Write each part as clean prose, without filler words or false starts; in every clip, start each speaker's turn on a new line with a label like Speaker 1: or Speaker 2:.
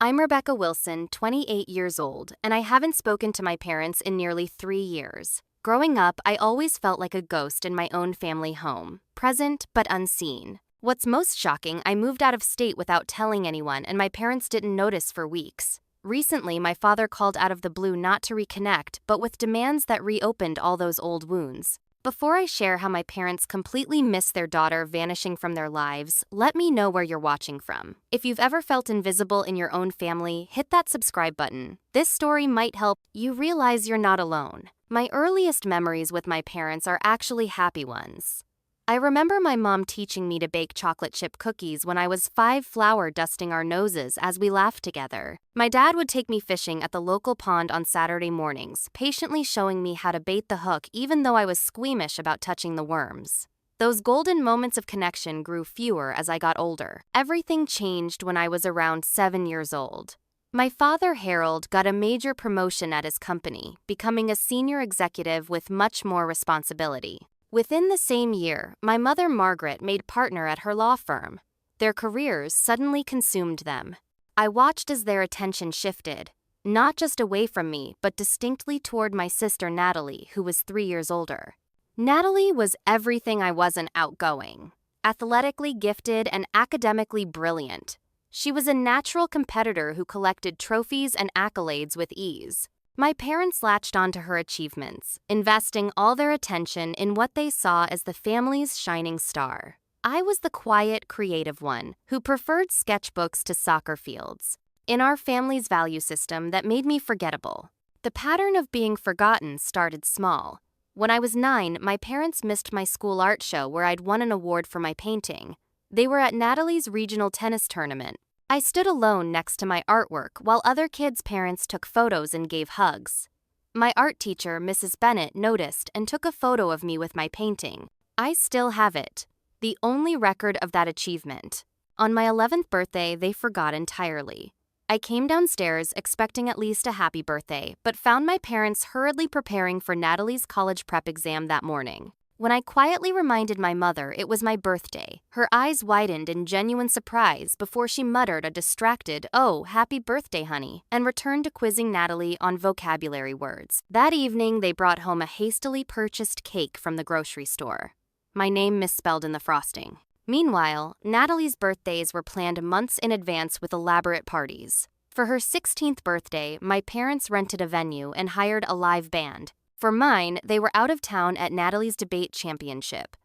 Speaker 1: I'm Rebecca Wilson, 28 years old, and I haven't spoken to my parents in nearly 3 years. Growing up, I always felt like a ghost in my own family home, present but unseen. What's most shocking, I moved out of state without telling anyone, and my parents didn't notice for weeks. Recently, my father called out of the blue not to reconnect, but with demands that reopened all those old wounds. Before I share how my parents completely miss their daughter vanishing from their lives, let me know where you're watching from. If you've ever felt invisible in your own family, hit that subscribe button. This story might help you realize you're not alone. My earliest memories with my parents are actually happy ones. I remember my mom teaching me to bake chocolate chip cookies when I was 5, flour dusting our noses as we laughed together. My dad would take me fishing at the local pond on Saturday mornings, patiently showing me how to bait the hook even though I was squeamish about touching the worms. Those golden moments of connection grew fewer as I got older. Everything changed when I was around 7 years old. My father, Harold, got a major promotion at his company, becoming a senior executive with much more responsibility. Within the same year, my mother, Margaret, made partner at her law firm. Their careers suddenly consumed them. I watched as their attention shifted, not just away from me, but distinctly toward my sister, Natalie, who was 3 years older. Natalie was everything I wasn't: outgoing, athletically gifted, and academically brilliant. She was a natural competitor who collected trophies and accolades with ease. My parents latched onto her achievements, investing all their attention in what they saw as the family's shining star. I was the quiet, creative one who preferred sketchbooks to soccer fields. In our family's value system, that made me forgettable. The pattern of being forgotten started small. When I was 9, my parents missed my school art show where I'd won an award for my painting. They were at Natalie's regional tennis tournament. I stood alone next to my artwork while other kids' parents took photos and gave hugs. My art teacher, Mrs. Bennett, noticed and took a photo of me with my painting. I still have it, the only record of that achievement. On my 11th birthday, they forgot entirely. I came downstairs expecting at least a happy birthday, but found my parents hurriedly preparing for Natalie's college prep exam that morning. When I quietly reminded my mother it was my birthday, her eyes widened in genuine surprise before she muttered a distracted, "Oh, happy birthday, honey," and returned to quizzing Natalie on vocabulary words. That evening, they brought home a hastily purchased cake from the grocery store, my name misspelled in the frosting. Meanwhile, Natalie's birthdays were planned months in advance with elaborate parties. For her 16th birthday, my parents rented a venue and hired a live band. For mine, they were out of town at Natalie's debate championship.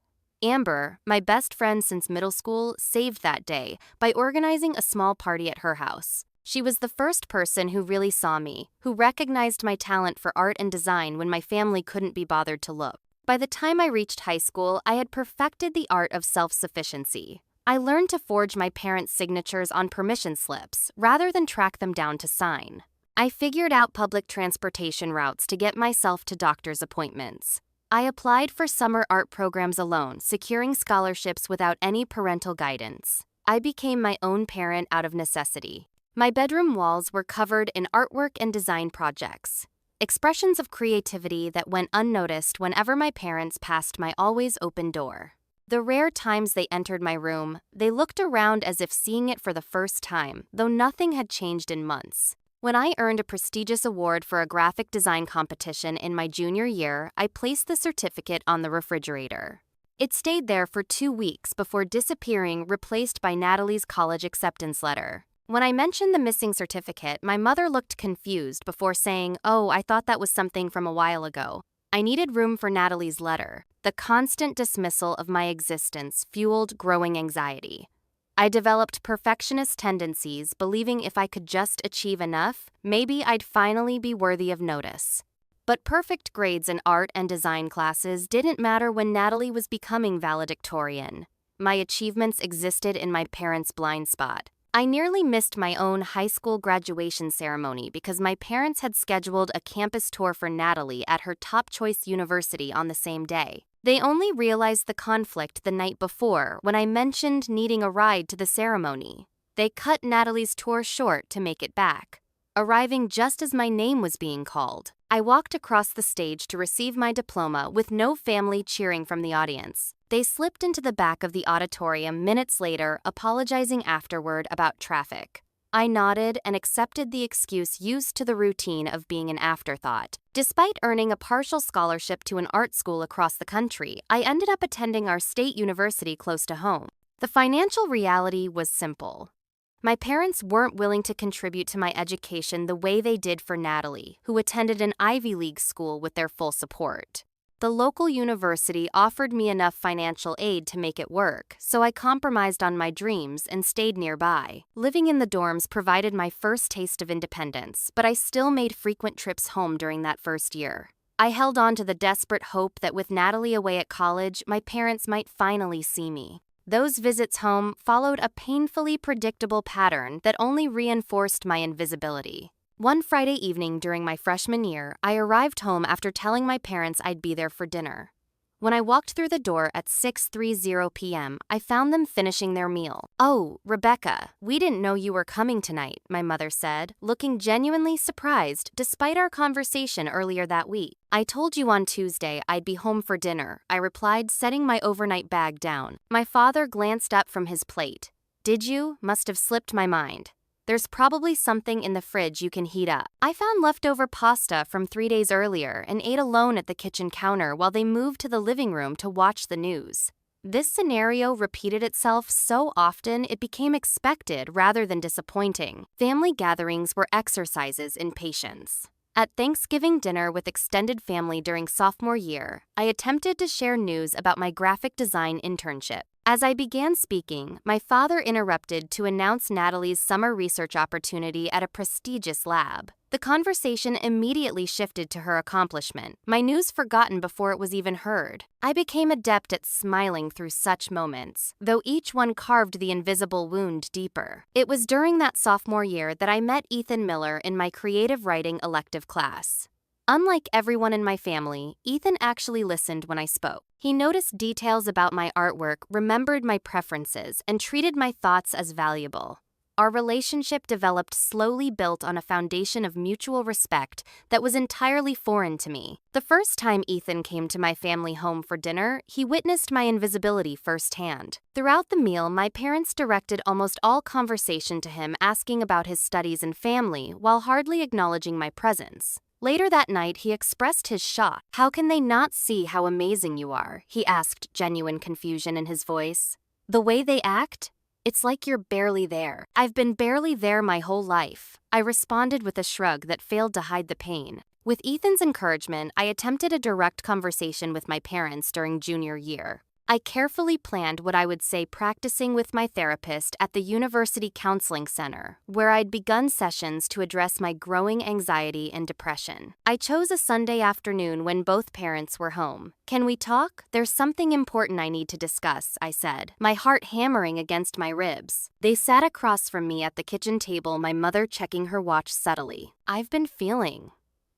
Speaker 1: Amber, my best friend since middle school, saved that day by organizing a small party at her house. She was the first person who really saw me, who recognized my talent for art and design when my family couldn't be bothered to look. By the time I reached high school, I had perfected the art of self-sufficiency. I learned to forge my parents' signatures on permission slips rather than track them down to sign. I figured out public transportation routes to get myself to doctor's appointments. I applied for summer art programs alone, securing scholarships without any parental guidance. I became my own parent out of necessity. My bedroom walls were covered in artwork and design projects, expressions of creativity that went unnoticed whenever my parents passed my always open door. The rare times they entered my room, they looked around as if seeing it for the first time, though nothing had changed in months. When I earned a prestigious award for a graphic design competition in my junior year, I placed the certificate on the refrigerator. It stayed there for 2 weeks before disappearing, replaced by Natalie's college acceptance letter. When I mentioned the missing certificate, my mother looked confused before saying, "Oh, I thought that was something from a while ago." I needed room for Natalie's letter. The constant dismissal of my existence fueled growing anxiety. I developed perfectionist tendencies, believing if I could just achieve enough, maybe I'd finally be worthy of notice. But perfect grades in art and design classes didn't matter when Natalie was becoming valedictorian. My achievements existed in my parents' blind spot. I nearly missed my own high school graduation ceremony because my parents had scheduled a campus tour for Natalie at her top choice university on the same day. They only realized the conflict the night before when I mentioned needing a ride to the ceremony. They cut Natalie's tour short to make it back, arriving just as my name was being called. I walked across the stage to receive my diploma with no family cheering from the audience. They slipped into the back of the auditorium minutes later, apologizing afterward about traffic. I nodded and accepted the excuse used to the routine of being an afterthought. Despite earning a partial scholarship to an art school across the country, I ended up attending our state university close to home. The financial reality was simple. My parents weren't willing to contribute to my education the way they did for Natalie, who attended an Ivy League school with their full support. The local university offered me enough financial aid to make it work, so I compromised on my dreams and stayed nearby. Living in the dorms provided my first taste of independence, but I still made frequent trips home during that first year. I held on to the desperate hope that with Natalie away at college, my parents might finally see me. Those visits home followed a painfully predictable pattern that only reinforced my invisibility. One Friday evening during my freshman year, I arrived home after telling my parents I'd be there for dinner. When I walked through the door at 6:30 p.m., I found them finishing their meal. "Oh, Rebecca, we didn't know you were coming tonight," my mother said, looking genuinely surprised despite our conversation earlier that week. "I told you on Tuesday I'd be home for dinner," I replied, setting my overnight bag down. My father glanced up from his plate. "Did you? Must have slipped my mind. There's probably something in the fridge you can heat up." I found leftover pasta from 3 days earlier and ate alone at the kitchen counter while they moved to the living room to watch the news. This scenario repeated itself so often it became expected rather than disappointing. Family gatherings were exercises in patience. At Thanksgiving dinner with extended family during sophomore year, I attempted to share news about my graphic design internship. As I began speaking, my father interrupted to announce Natalie's summer research opportunity at a prestigious lab. The conversation immediately shifted to her accomplishment, my news forgotten before it was even heard. I became adept at smiling through such moments, though each one carved the invisible wound deeper. It was during that sophomore year that I met Ethan Miller in my creative writing elective class. Unlike everyone in my family, Ethan actually listened when I spoke. He noticed details about my artwork, remembered my preferences, and treated my thoughts as valuable. Our relationship developed slowly, built on a foundation of mutual respect that was entirely foreign to me. The first time Ethan came to my family home for dinner, he witnessed my invisibility firsthand. Throughout the meal, my parents directed almost all conversation to him, asking about his studies and family, while hardly acknowledging my presence. Later that night, he expressed his shock. "How can they not see how amazing you are?" he asked, genuine confusion in his voice. "The way they act? It's like you're barely there." "I've been barely there my whole life," I responded with a shrug that failed to hide the pain. With Ethan's encouragement, I attempted a direct conversation with my parents during junior year. I carefully planned what I would say, practicing with my therapist at the University Counseling Center, where I'd begun sessions to address my growing anxiety and depression. I chose a Sunday afternoon when both parents were home. "Can we talk? There's something important I need to discuss," I said, my heart hammering against my ribs. They sat across from me at the kitchen table, my mother checking her watch subtly. "I've been feeling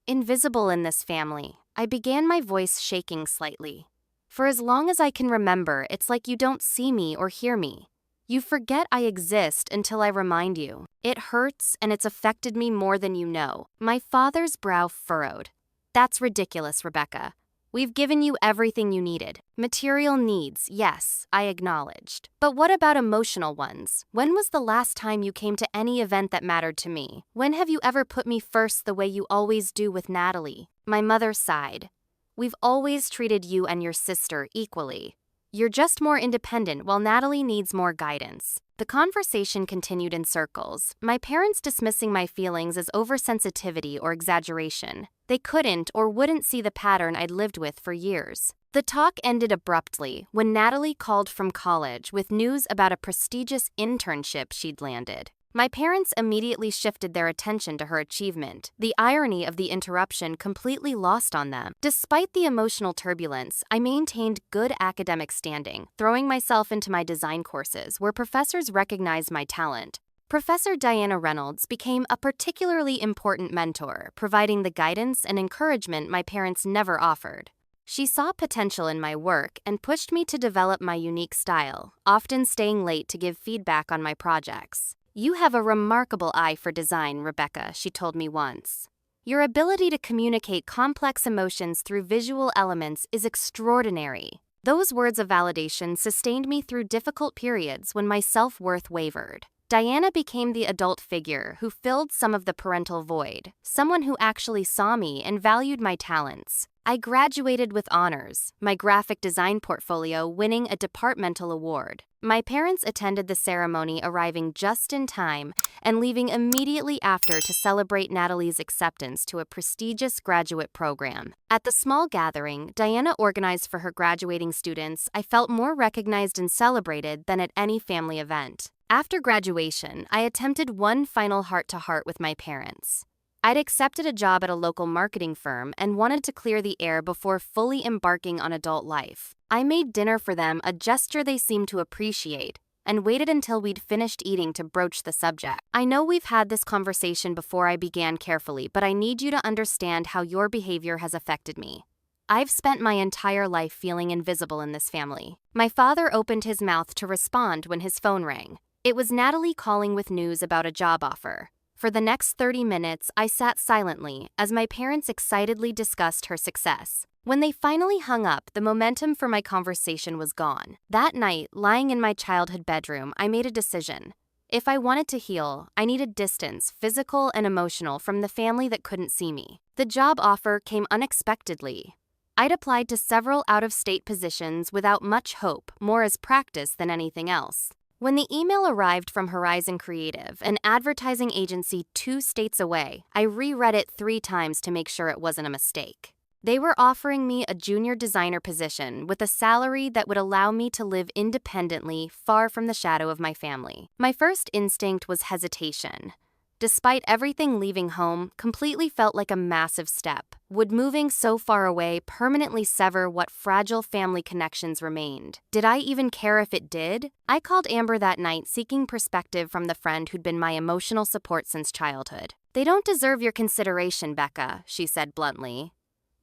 Speaker 1: invisible in this family." I began, my voice shaking slightly. "For as long as I can remember, it's like you don't see me or hear me. You forget I exist until I remind you. It hurts, and it's affected me more than you know." My father's brow furrowed. "That's ridiculous, Rebecca. We've given you everything you needed. Material needs, yes," I acknowledged. "But what about emotional ones? When was the last time you came to any event that mattered to me? When have you ever put me first the way you always do with Natalie?" My mother sighed. "We've always treated you and your sister equally. You're just more independent while Natalie needs more guidance." The conversation continued in circles, my parents dismissing my feelings as oversensitivity or exaggeration. They couldn't or wouldn't see the pattern I'd lived with for years. The talk ended abruptly when Natalie called from college with news about a prestigious internship she'd landed. My parents immediately shifted their attention to her achievement, the irony of the interruption completely lost on them. Despite the emotional turbulence, I maintained good academic standing, throwing myself into my design courses where professors recognized my talent. Professor Diana Reynolds became a particularly important mentor, providing the guidance and encouragement my parents never offered. She saw potential in my work and pushed me to develop my unique style, often staying late to give feedback on my projects. "You have a remarkable eye for design, Rebecca," she told me once. "Your ability to communicate complex emotions through visual elements is extraordinary." Those words of validation sustained me through difficult periods when my self-worth wavered. Diana became the adult figure who filled some of the parental void, someone who actually saw me and valued my talents. I graduated with honors, my graphic design portfolio winning a departmental award. My parents attended the ceremony, arriving just in time and leaving immediately after to celebrate Natalie's acceptance to a prestigious graduate program. At the small gathering Diana organized for her graduating students, I felt more recognized and celebrated than at any family event. After graduation, I attempted one final heart-to-heart with my parents. I'd accepted a job at a local marketing firm and wanted to clear the air before fully embarking on adult life. I made dinner for them, a gesture they seemed to appreciate, and waited until we'd finished eating to broach the subject. I know we've had this conversation before, I began carefully, but I need you to understand how your behavior has affected me. I've spent my entire life feeling invisible in this family. My father opened his mouth to respond when his phone rang. It was Natalie calling with news about a job offer. For the next 30 minutes, I sat silently as my parents excitedly discussed her success. When they finally hung up, the momentum for my conversation was gone. That night, lying in my childhood bedroom, I made a decision. If I wanted to heal, I needed distance, physical and emotional, from the family that couldn't see me. The job offer came unexpectedly. I'd applied to several out-of-state positions without much hope, more as practice than anything else. When the email arrived from Horizon Creative, an advertising agency 2 states away, I reread it 3 times to make sure it wasn't a mistake. They were offering me a junior designer position with a salary that would allow me to live independently, far from the shadow of my family. My first instinct was hesitation. Despite everything, leaving home completely felt like a massive step. Would moving so far away permanently sever what fragile family connections remained? Did I even care if it did? I called Amber that night, seeking perspective from the friend who'd been my emotional support since childhood. "They don't deserve your consideration, Becca," she said bluntly.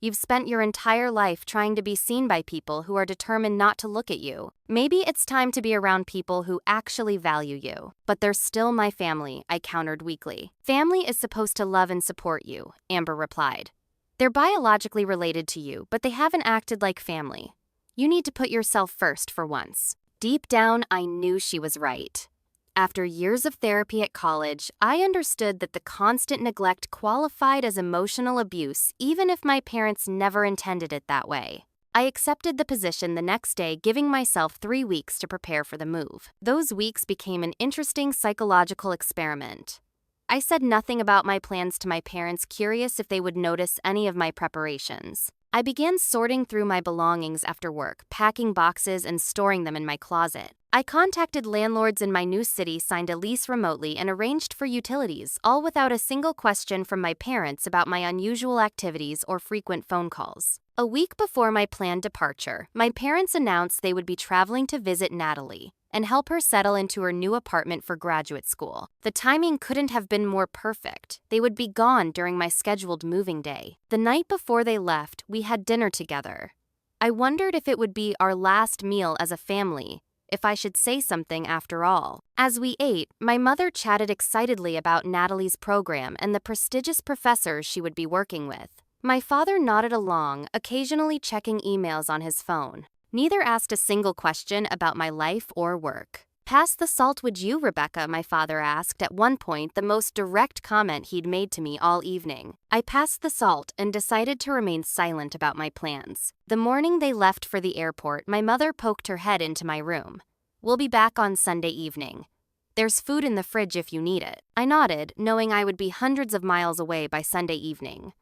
Speaker 1: "You've spent your entire life trying to be seen by people who are determined not to look at you. Maybe it's time to be around people who actually value you." "But they're still my family," I countered weakly. "Family is supposed to love and support you," Amber replied. "They're biologically related to you, but they haven't acted like family. You need to put yourself first for once." Deep down, I knew she was right. After years of therapy at college, I understood that the constant neglect qualified as emotional abuse, even if my parents never intended it that way. I accepted the position the next day, giving myself 3 weeks to prepare for the move. Those weeks became an interesting psychological experiment. I said nothing about my plans to my parents, curious if they would notice any of my preparations. I began sorting through my belongings after work, packing boxes and storing them in my closet. I contacted landlords in my new city, signed a lease remotely, and arranged for utilities, all without a single question from my parents about my unusual activities or frequent phone calls. A week before my planned departure, my parents announced they would be traveling to visit Natalie and help her settle into her new apartment for graduate school. The timing couldn't have been more perfect. They would be gone during my scheduled moving day. The night before they left, we had dinner together. I wondered if it would be our last meal as a family, if I should say something after all. As we ate, my mother chatted excitedly about Natalie's program and the prestigious professors she would be working with. My father nodded along, occasionally checking emails on his phone. Neither asked a single question about my life or work. "Pass the salt, would you, Rebecca?" my father asked at one point, the most direct comment he'd made to me all evening. I passed the salt and decided to remain silent about my plans. The morning they left for the airport, my mother poked her head into my room. "We'll be back on Sunday evening. There's food in the fridge if you need it." I nodded, knowing I would be hundreds of miles away by Sunday evening.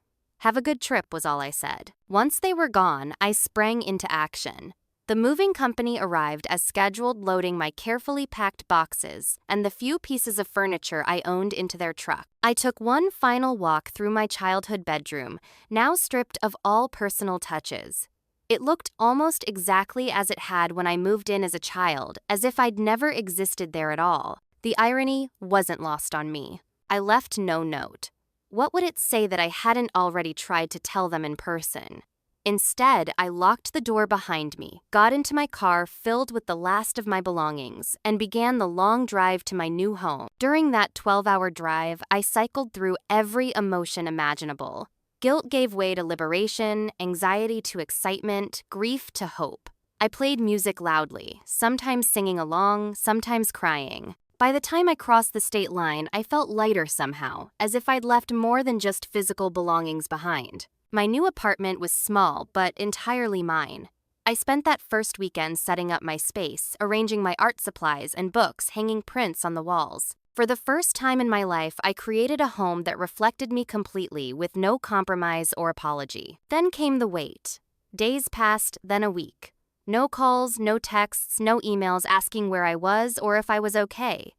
Speaker 1: "Have a good trip," was all I said. Once they were gone, I sprang into action. The moving company arrived as scheduled, loading my carefully packed boxes and the few pieces of furniture I owned into their truck. I took one final walk through my childhood bedroom, now stripped of all personal touches. It looked almost exactly as it had when I moved in as a child, as if I'd never existed there at all. The irony wasn't lost on me. I left no note. What would it say that I hadn't already tried to tell them in person? Instead, I locked the door behind me, got into my car filled with the last of my belongings, and began the long drive to my new home. During that 12-hour drive, I cycled through every emotion imaginable. Guilt gave way to liberation, anxiety to excitement, grief to hope. I played music loudly, sometimes singing along, sometimes crying. By the time I crossed the state line, I felt lighter somehow, as if I'd left more than just physical belongings behind. My new apartment was small, but entirely mine. I spent that first weekend setting up my space, arranging my art supplies and books, hanging prints on the walls. For the first time in my life, I created a home that reflected me completely with no compromise or apology. Then came the wait. Days passed, then a week. No calls, no texts, no emails asking where I was or if I was okay.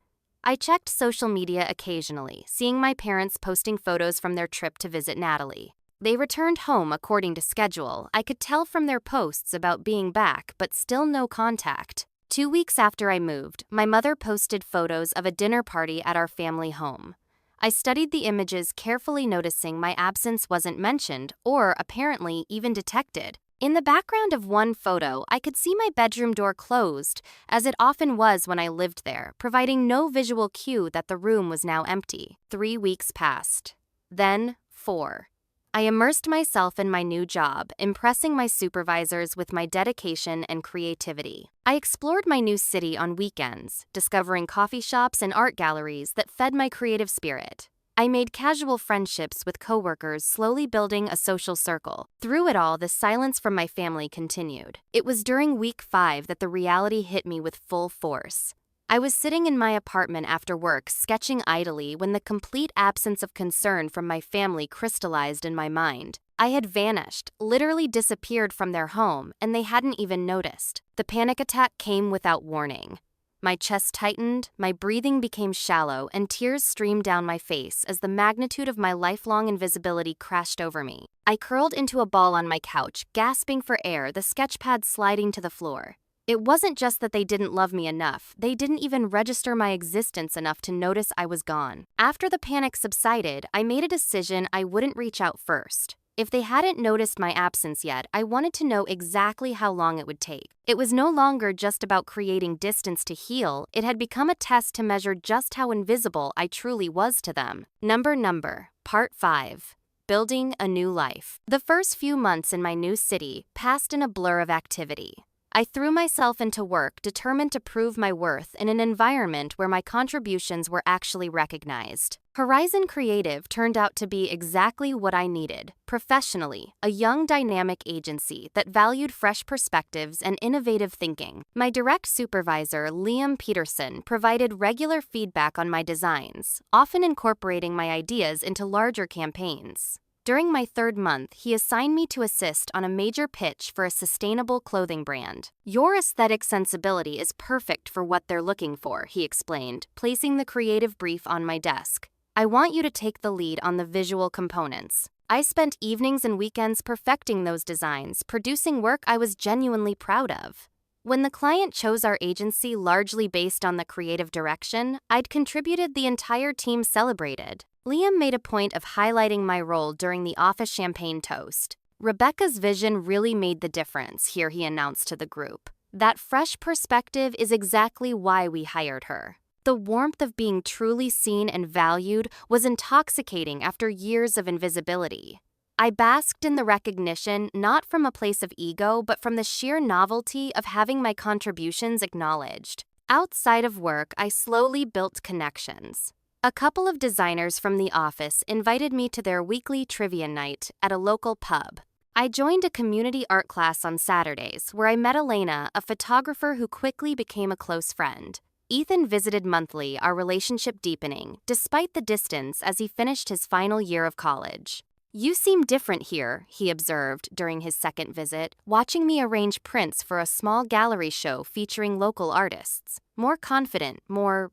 Speaker 1: I checked social media occasionally, seeing my parents posting photos from their trip to visit Natalie. They returned home according to schedule. I could tell from their posts about being back, but still no contact. 2 weeks after I moved, my mother posted photos of a dinner party at our family home. I studied the images, carefully noticing my absence wasn't mentioned or apparently even detected. In the background of one photo, I could see my bedroom door closed, as it often was when I lived there, providing no visual cue that the room was now empty. 3 weeks passed. Then 4. I immersed myself in my new job, impressing my supervisors with my dedication and creativity. I explored my new city on weekends, discovering coffee shops and art galleries that fed my creative spirit. I made casual friendships with coworkers, slowly building a social circle. Through it all, the silence from my family continued. It was during week 5 that the reality hit me with full force. I was sitting in my apartment after work, sketching idly, when the complete absence of concern from my family crystallized in my mind. I had vanished, literally disappeared from their home, and they hadn't even noticed. The panic attack came without warning. My chest tightened, my breathing became shallow, and tears streamed down my face as the magnitude of my lifelong invisibility crashed over me. I curled into a ball on my couch, gasping for air, the sketchpad sliding to the floor. It wasn't just that they didn't love me enough, they didn't even register my existence enough to notice I was gone. After the panic subsided, I made a decision I wouldn't reach out first. If they hadn't noticed my absence yet, I wanted to know exactly how long it would take. It was no longer just about creating distance to heal, it had become a test to measure just how invisible I truly was to them. Number, Part 5. Building a new life. The first few months in my new city passed in a blur of activity. I threw myself into work, determined to prove my worth in an environment where my contributions were actually recognized. Horizon Creative turned out to be exactly what I needed. Professionally, a young, dynamic agency that valued fresh perspectives and innovative thinking. My direct supervisor, Liam Peterson, provided regular feedback on my designs, often incorporating my ideas into larger campaigns. During my 3rd month, he assigned me to assist on a major pitch for a sustainable clothing brand. "Your aesthetic sensibility is perfect for what they're looking for," he explained, placing the creative brief on my desk. "I want you to take the lead on the visual components." I spent evenings and weekends perfecting those designs, producing work I was genuinely proud of. When the client chose our agency largely based on the creative direction I'd contributed, the entire team celebrated. Liam made a point of highlighting my role during the office champagne toast. "Rebecca's vision really made the difference," here he announced to the group. "That fresh perspective is exactly why we hired her." The warmth of being truly seen and valued was intoxicating after years of invisibility. I basked in the recognition not from a place of ego, but from the sheer novelty of having my contributions acknowledged. Outside of work, I slowly built connections. A couple of designers from the office invited me to their weekly trivia night at a local pub. I joined a community art class on Saturdays, where I met Elena, a photographer who quickly became a close friend. Ethan visited monthly, our relationship deepening, despite the distance, as he finished his final year of college. "You seem different here," he observed during his 2nd visit, watching me arrange prints for a small gallery show featuring local artists. "More confident, more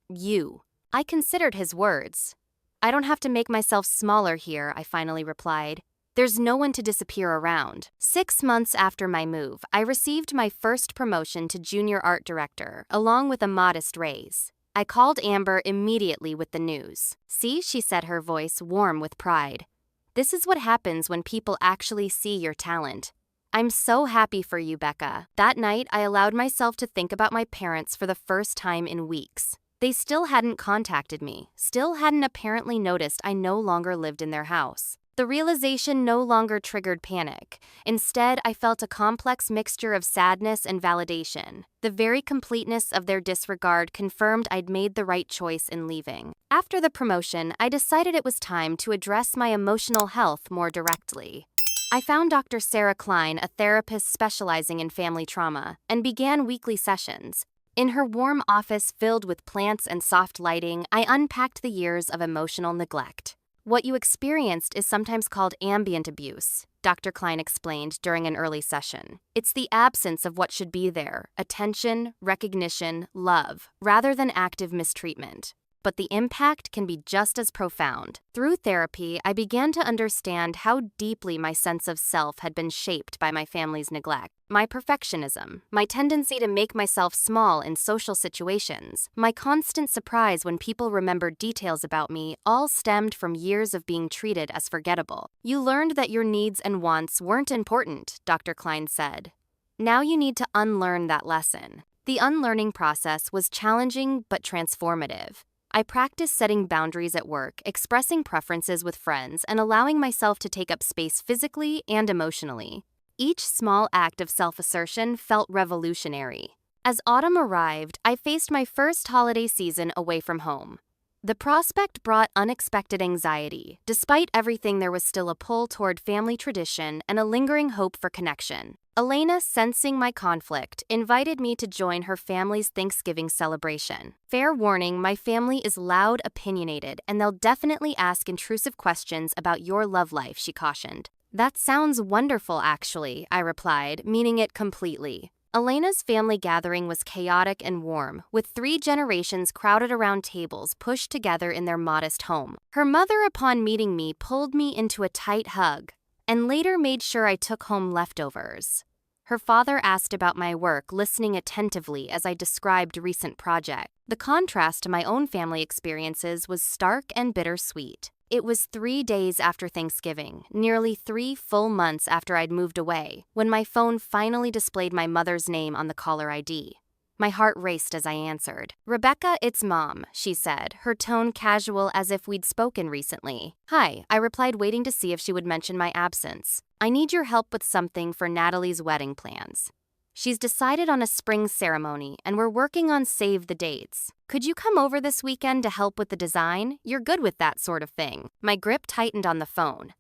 Speaker 1: you." I considered his words. "I don't have to make myself smaller here," I finally replied. "There's no one to disappear around." 6 months after my move, I received my first promotion to junior art director, along with a modest raise. I called Amber immediately with the news. "See," she said, her voice warm with pride. "This is what happens when people actually see your talent. I'm so happy for you, Becca." That night, I allowed myself to think about my parents for the first time in weeks. They still hadn't contacted me, still hadn't apparently noticed I no longer lived in their house. The realization no longer triggered panic. Instead, I felt a complex mixture of sadness and validation. The very completeness of their disregard confirmed I'd made the right choice in leaving. After the promotion, I decided it was time to address my emotional health more directly. I found Dr. Sarah Klein, a therapist specializing in family trauma, and began weekly sessions. In her warm office filled with plants and soft lighting, I unpacked the years of emotional neglect. What you experienced is sometimes called ambient abuse, Dr. Klein explained during an early session. It's the absence of what should be there, attention, recognition, love, rather than active mistreatment. But the impact can be just as profound. Through therapy, I began to understand how deeply my sense of self had been shaped by my family's neglect. My perfectionism, my tendency to make myself small in social situations, my constant surprise when people remembered details about me all stemmed from years of being treated as forgettable. You learned that your needs and wants weren't important, Dr. Klein said. Now you need to unlearn that lesson. The unlearning process was challenging but transformative. I practiced setting boundaries at work, expressing preferences with friends, and allowing myself to take up space physically and emotionally. Each small act of self-assertion felt revolutionary. As autumn arrived, I faced my first holiday season away from home. The prospect brought unexpected anxiety. Despite everything, there was still a pull toward family tradition and a lingering hope for connection. Elena, sensing my conflict, invited me to join her family's Thanksgiving celebration. Fair warning, my family is loud, opinionated, and they'll definitely ask intrusive questions about your love life, she cautioned. That sounds wonderful, actually, I replied, meaning it completely. Elena's family gathering was chaotic and warm, with 3 generations crowded around tables pushed together in their modest home. Her mother, upon meeting me, pulled me into a tight hug, and later made sure I took home leftovers. Her father asked about my work, listening attentively as I described recent projects. The contrast to my own family experiences was stark and bittersweet. It was 3 days after Thanksgiving, nearly 3 full months after I'd moved away, when my phone finally displayed my mother's name on the caller ID. My heart raced as I answered. "Rebecca, it's Mom," she said, her tone casual as if we'd spoken recently. "Hi," I replied, waiting to see if she would mention my absence. "I need your help with something for Natalie's wedding plans. She's decided on a spring ceremony, and we're working on save the dates. Could you come over this weekend to help with the design? You're good with that sort of thing." My grip tightened on the phone.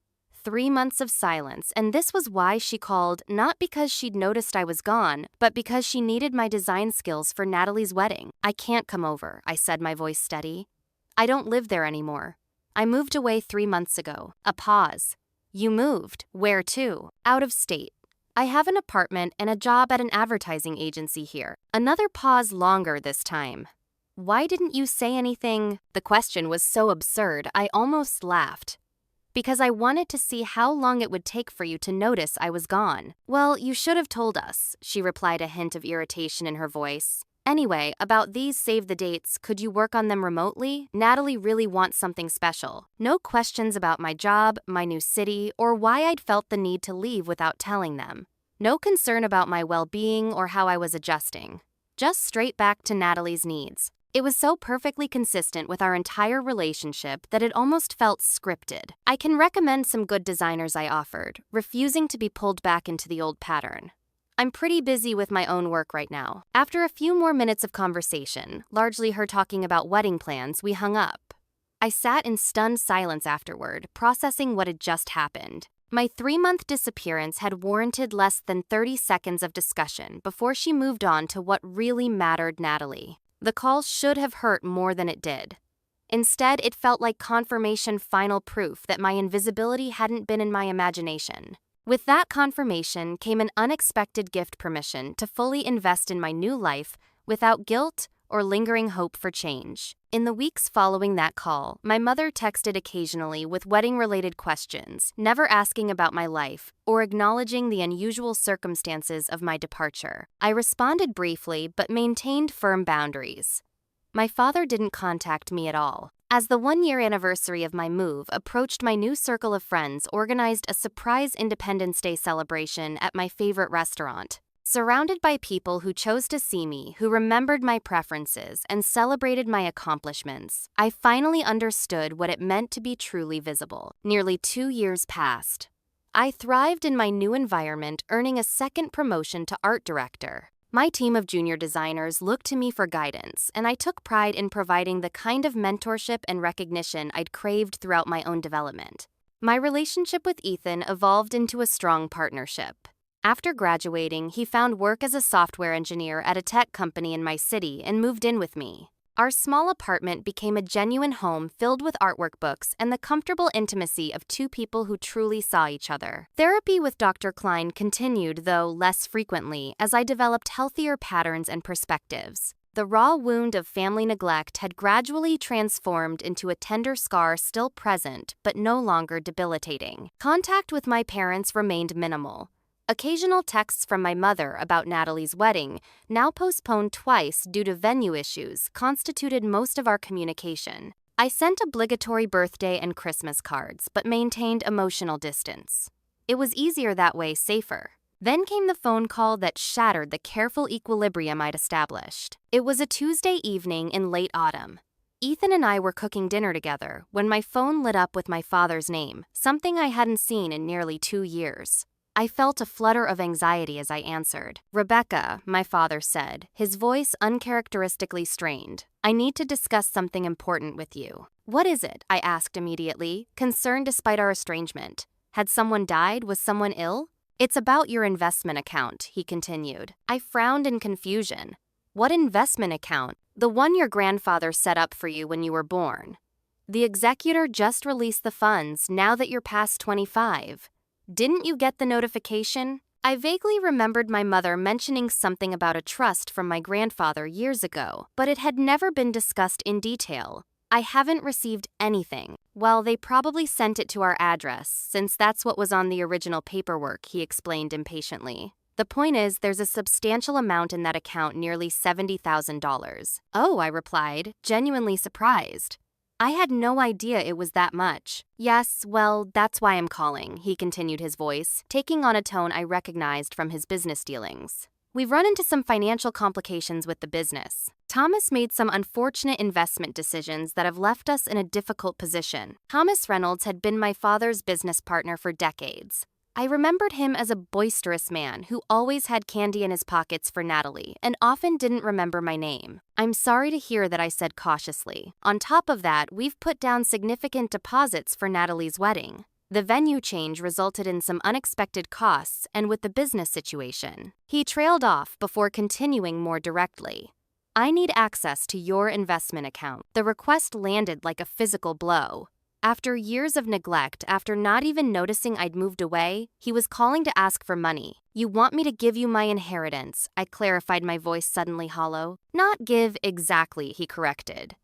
Speaker 1: 3 months of silence, and this was why she called, not because she'd noticed I was gone, but because she needed my design skills for Natalie's wedding. "I can't come over," I said, my voice steady. "I don't live there anymore. I moved away 3 months ago." A pause. "You moved? Where to?" "Out of state. I have an apartment and a job at an advertising agency here." Another pause, longer this time. "Why didn't you say anything?" The question was so absurd, I almost laughed. "Because I wanted to see how long it would take for you to notice I was gone." "Well, you should have told us," she replied, a hint of irritation in her voice. "Anyway, about these save the dates, could you work on them remotely? Natalie really wants something special." No questions about my job, my new city, or why I'd felt the need to leave without telling them. No concern about my well-being or how I was adjusting. Just straight back to Natalie's needs. It was so perfectly consistent with our entire relationship that it almost felt scripted. "I can recommend some good designers," I offered, refusing to be pulled back into the old pattern. "I'm pretty busy with my own work right now." After a few more minutes of conversation, largely her talking about wedding plans, we hung up. I sat in stunned silence afterward, processing what had just happened. My 3-month disappearance had warranted less than 30 seconds of discussion before she moved on to what really mattered: Natalie. The call should have hurt more than it did. Instead, it felt like confirmation, final proof that my invisibility hadn't been in my imagination. With that confirmation came an unexpected gift: permission to fully invest in my new life without guilt or lingering hope for change. In the weeks following that call, my mother texted occasionally with wedding-related questions, never asking about my life or acknowledging the unusual circumstances of my departure. I responded briefly but maintained firm boundaries. My father didn't contact me at all. As the 1-year anniversary of my move approached, my new circle of friends organized a surprise Independence Day celebration at my favorite restaurant. Surrounded by people who chose to see me, who remembered my preferences, and celebrated my accomplishments, I finally understood what it meant to be truly visible. Nearly 2 years passed. I thrived in my new environment, earning a second promotion to art director. My team of junior designers looked to me for guidance, and I took pride in providing the kind of mentorship and recognition I'd craved throughout my own development. My relationship with Ethan evolved into a strong partnership. After graduating, he found work as a software engineer at a tech company in my city and moved in with me. Our small apartment became a genuine home filled with artwork books and the comfortable intimacy of two people who truly saw each other. Therapy with Dr. Klein continued, though less frequently, as I developed healthier patterns and perspectives. The raw wound of family neglect had gradually transformed into a tender scar still present, but no longer debilitating. Contact with my parents remained minimal. Occasional texts from my mother about Natalie's wedding, now postponed twice due to venue issues, constituted most of our communication. I sent obligatory birthday and Christmas cards, but maintained emotional distance. It was easier that way, safer. Then came the phone call that shattered the careful equilibrium I'd established. It was a Tuesday evening in late autumn. Ethan and I were cooking dinner together when my phone lit up with my father's name, something I hadn't seen in nearly 2 years. I felt a flutter of anxiety as I answered. "Rebecca," my father said, his voice uncharacteristically strained. "I need to discuss something important with you." "What is it?" I asked immediately, concerned despite our estrangement. Had someone died? Was someone ill? "It's about your investment account," he continued. I frowned in confusion. "What investment account?" "The one your grandfather set up for you when you were born. The executor just released the funds now that you're past 25. Didn't you get the notification?" I vaguely remembered my mother mentioning something about a trust from my grandfather years ago, but it had never been discussed in detail. "I haven't received anything." "Well, they probably sent it to our address, since that's what was on the original paperwork," he explained impatiently. "The point is, there's a substantial amount in that account, nearly $70,000. "Oh," I replied, genuinely surprised. I had no idea it was that much. "Yes, well, that's why I'm calling," he continued, his voice taking on a tone I recognized from his business dealings. "We've run into some financial complications with the business. Thomas made some unfortunate investment decisions that have left us in a difficult position." Thomas Reynolds had been my father's business partner for decades. I remembered him as a boisterous man who always had candy in his pockets for Natalie and often didn't remember my name. "I'm sorry to hear that," I said cautiously. "On top of that, we've put down significant deposits for Natalie's wedding. The venue change resulted in some unexpected costs, and with the business situation." He trailed off before continuing more directly. "I need access to your investment account." The request landed like a physical blow. After years of neglect, after not even noticing I'd moved away, he was calling to ask for money. "You want me to give you my inheritance," I clarified, my voice suddenly hollow. "Not give exactly," he corrected.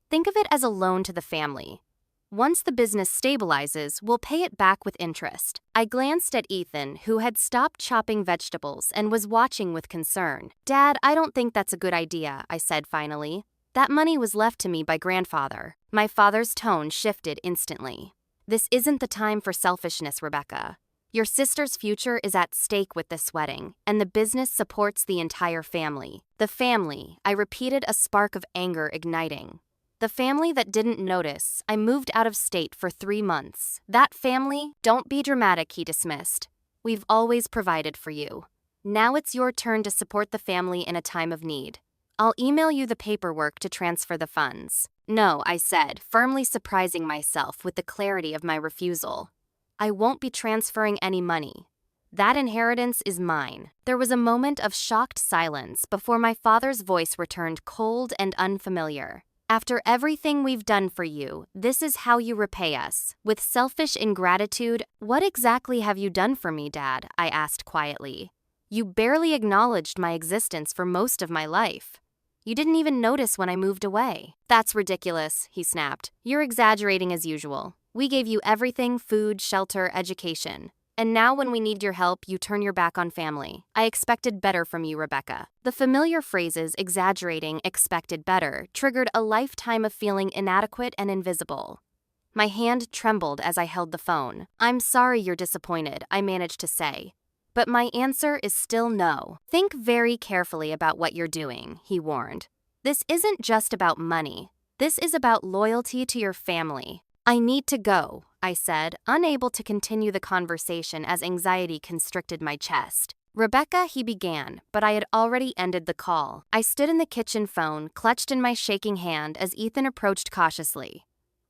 Speaker 1: "Think of it as a loan to the family. Once the business stabilizes, we'll pay it back with interest." I glanced at Ethan, who had stopped chopping vegetables and was watching with concern. "Dad, I don't think that's a good idea," I said finally. "That money was left to me by grandfather." My father's tone shifted instantly. "This isn't the time for selfishness, Rebecca. Your sister's future is at stake with this wedding, and the business supports the entire family." "The family," I repeated, a spark of anger igniting. "The family that didn't notice. I moved out of state for 3 months. That family?" "Don't be dramatic," he dismissed. "We've always provided for you. Now it's your turn to support the family in a time of need. I'll email you the paperwork to transfer the funds." "No," I said, firmly surprising myself with the clarity of my refusal. "I won't be transferring any money. That inheritance is mine." There was a moment of shocked silence before my father's voice returned cold and unfamiliar. "After everything we've done for you, this is how you repay us. With selfish ingratitude." "What exactly have you done for me, Dad?" I asked quietly. "You barely acknowledged my existence for most of my life. You didn't even notice when I moved away." "That's ridiculous," he snapped. "You're exaggerating as usual. We gave you everything: food, shelter, education. And now when we need your help, you turn your back on family. I expected better from you, Rebecca." The familiar phrases "exaggerating," "expected better" triggered a lifetime of feeling inadequate and invisible. My hand trembled as I held the phone. "I'm sorry you're disappointed," I managed to say. But my answer is still no. Think very carefully about what you're doing, he warned. This isn't just about money. This is about loyalty to your family. I need to go, I said, unable to continue the conversation as anxiety constricted my chest. Rebecca, he began, but I had already ended the call. I stood in the kitchen phone, clutched in my shaking hand as Ethan approached cautiously.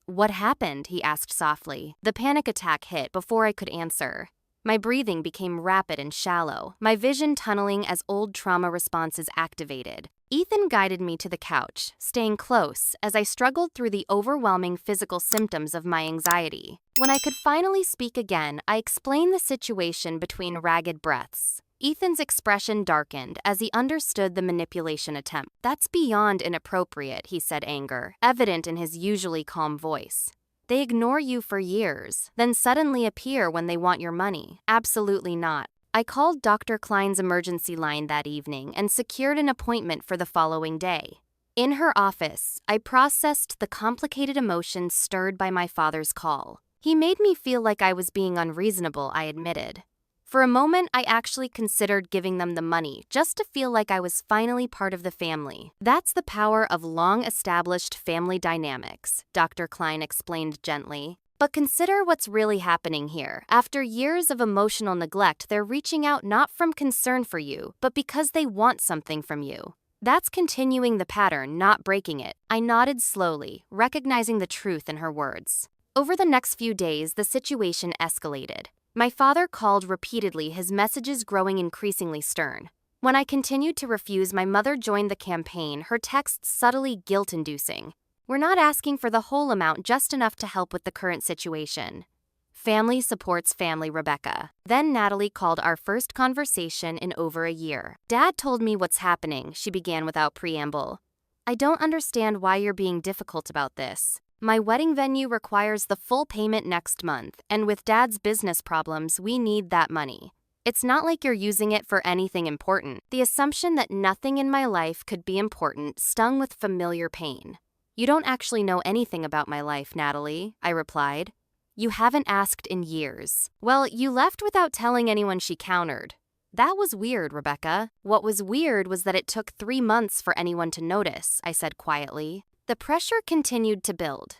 Speaker 1: What happened? He asked softly. The panic attack hit before I could answer. My breathing became rapid and shallow, my vision tunneling as old trauma responses activated. Ethan guided me to the couch, staying close as I struggled through the overwhelming physical symptoms of my anxiety. When I could finally speak again, I explained the situation between ragged breaths. Ethan's expression darkened as he understood the manipulation attempt. That's beyond inappropriate, he said, anger evident in his usually calm voice. They ignore you for years, then suddenly appear when they want your money. Absolutely not. I called Dr. Klein's emergency line that evening and secured an appointment for the following day. In her office, I processed the complicated emotions stirred by my father's call. He made me feel like I was being unreasonable, I admitted. For a moment, I actually considered giving them the money just to feel like I was finally part of the family. That's the power of long-established family dynamics, Dr. Klein explained gently. But consider what's really happening here. After years of emotional neglect, they're reaching out not from concern for you, but because they want something from you. That's continuing the pattern, not breaking it. I nodded slowly, recognizing the truth in her words. Over the next few days, the situation escalated. My father called repeatedly, his messages growing increasingly stern. When I continued to refuse, my mother joined the campaign, her texts subtly guilt-inducing. We're not asking for the whole amount, just enough to help with the current situation. Family supports family, Rebecca. Then Natalie called our first conversation in over a year. Dad told me what's happening, she began without preamble. I don't understand why you're being difficult about this. My wedding venue requires the full payment next month, and with Dad's business problems, we need that money. It's not like you're using it for anything important. The assumption that nothing in my life could be important stung with familiar pain. You don't actually know anything about my life, Natalie, I replied. You haven't asked in years. Well, you left without telling anyone, she countered. That was weird, Rebecca. What was weird was that it took 3 months for anyone to notice, I said quietly. The pressure continued to build.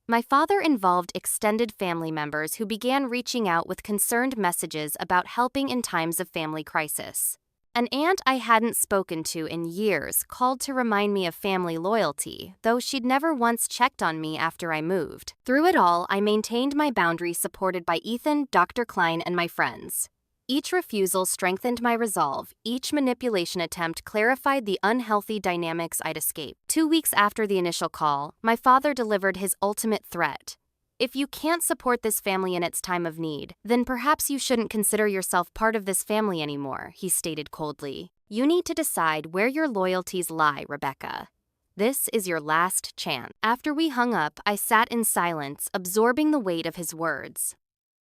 Speaker 1: My father involved extended family members who began reaching out with concerned messages about helping in times of family crisis. An aunt I hadn't spoken to in years called to remind me of family loyalty, though she'd never once checked on me after I moved. Through it all, I maintained my boundaries, supported by Ethan, Dr. Klein, and my friends. Each refusal strengthened my resolve. Each manipulation attempt clarified the unhealthy dynamics I'd escaped. 2 weeks after the initial call, my father delivered his ultimate threat. If you can't support this family in its time of need, then perhaps you shouldn't consider yourself part of this family anymore, he stated coldly. You need to decide where your loyalties lie, Rebecca. This is your last chance. After we hung up, I sat in silence, absorbing the weight of his words.